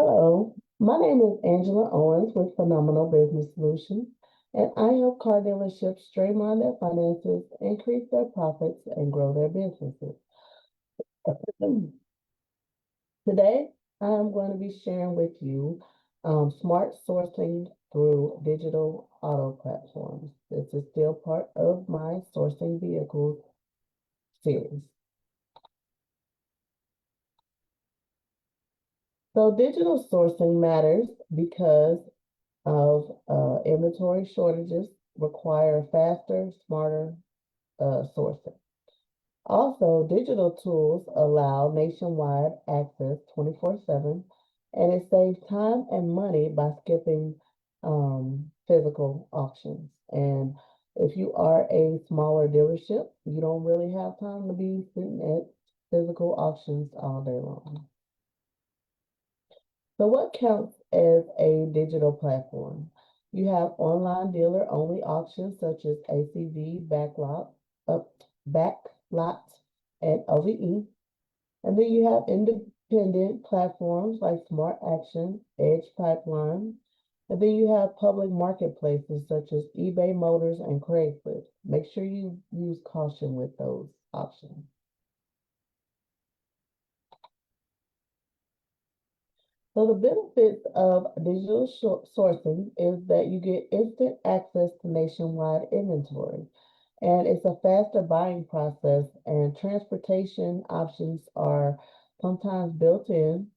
Hello, my name is Angela Owens with Phenomenal Business Solutions, and I help car dealerships streamline their finances, increase their profits, and grow their businesses. Today, I am going to be sharing with you smart sourcing through digital auto platforms. This is still part of my sourcing vehicles series. So, digital sourcing matters because of inventory shortages require faster, smarter sourcing. Also, digital tools allow nationwide access 24/7, and it saves time and money by skipping physical auctions. And if you are a smaller dealership, you don't really have time to be sitting at physical auctions all day long. So what counts as a digital platform? You have online dealer only auctions such as ACV, Backlot, and OVE. And then you have independent platforms like Smart Action, Edge Pipeline. And then you have public marketplaces such as eBay Motors and Craigslist. Make sure you use caution with those options. So the benefits of digital sourcing is that you get instant access to nationwide inventory, and it's a faster buying process, and transportation options are sometimes built in,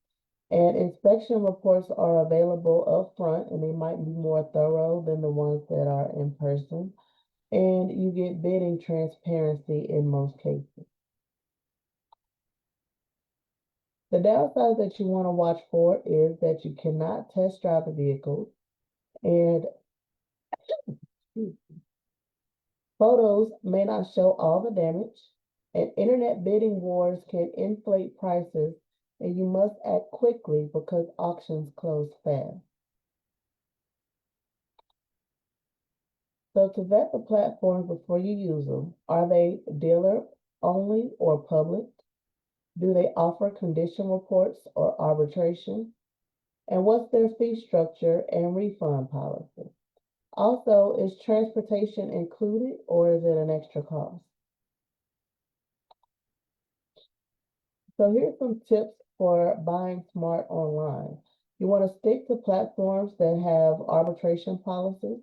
and inspection reports are available upfront, and they might be more thorough than the ones that are in person, and you get bidding transparency in most cases. The downside that you want to watch for is that you cannot test drive the vehicles, and photos may not show all the damage, and internet bidding wars can inflate prices, and you must act quickly because auctions close fast. So to vet the platforms before you use them, are they dealer only or public? Do they offer condition reports or arbitration? And what's their fee structure and refund policy? Also, is transportation included or is it an extra cost? So here's some tips for buying smart online. You want to stick to platforms that have arbitration policies.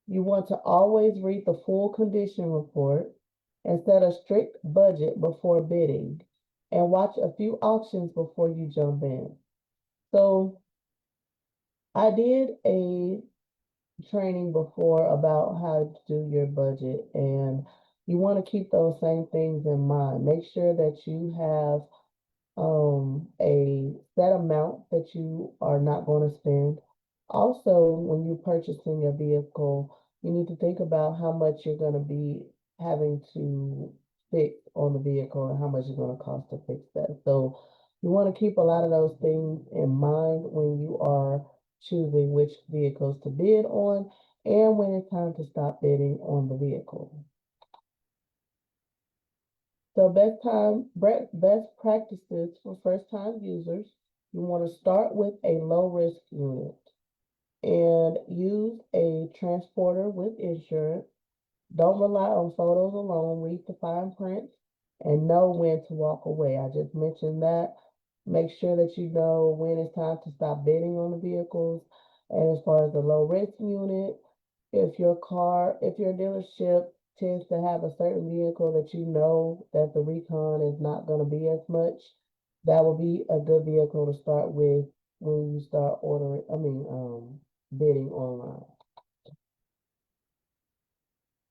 You want to always read the full condition report and set a strict budget before bidding and watch a few auctions before you jump in. So I did a training before about how to do your budget, and you want to keep those same things in mind. Make sure that you have a set amount that you are not going to spend. Also, when you're purchasing a vehicle, you need to think about how much you're going to be having to fix on the vehicle and how much it's going to cost to fix that. So you want to keep a lot of those things in mind when you are choosing which vehicles to bid on and when it's time to stop bidding on the vehicle. So best practices for first-time users, you want to start with a low-risk unit and use a transporter with insurance. Don't rely on photos alone. Read the fine print and know when to walk away. I just mentioned that. Make sure that you know when it's time to stop bidding on the vehicles. And as far as the low-risk unit, if your dealership tends to have a certain vehicle that you know that the recon is not going to be as much, that will be a good vehicle to start with when you start bidding online.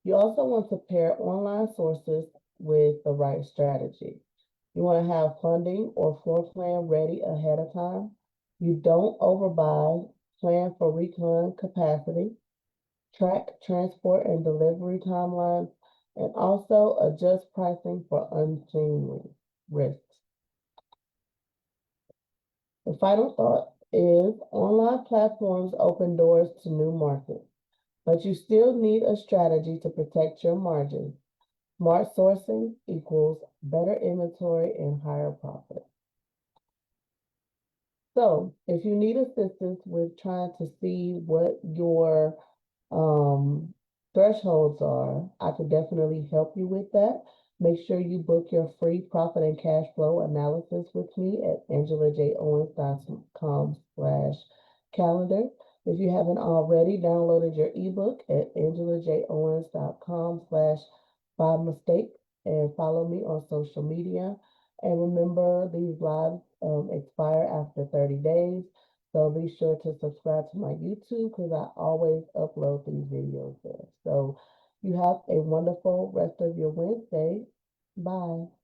You also want to pair online sources with the right strategy. You want to have funding or floor plan ready ahead of time. You don't overbuy, plan for recon capacity, track transport and delivery timelines, and also adjust pricing for unseen risks. The final thought is online platforms open doors to new markets, but you still need a strategy to protect your margins. Smart sourcing equals better inventory and higher profit. So if you need assistance with trying to see what your um, thresholds are, I could definitely help you with that. Make sure you book your free profit and cash flow analysis with me at angelajones.com/calendar. If you haven't already, downloaded your ebook at angelajones.com/by mistake and follow me on social media. And remember, these lives expire after 30 days. So be sure to subscribe to my YouTube because I always upload these videos there. So you have a wonderful rest of your Wednesday. Bye.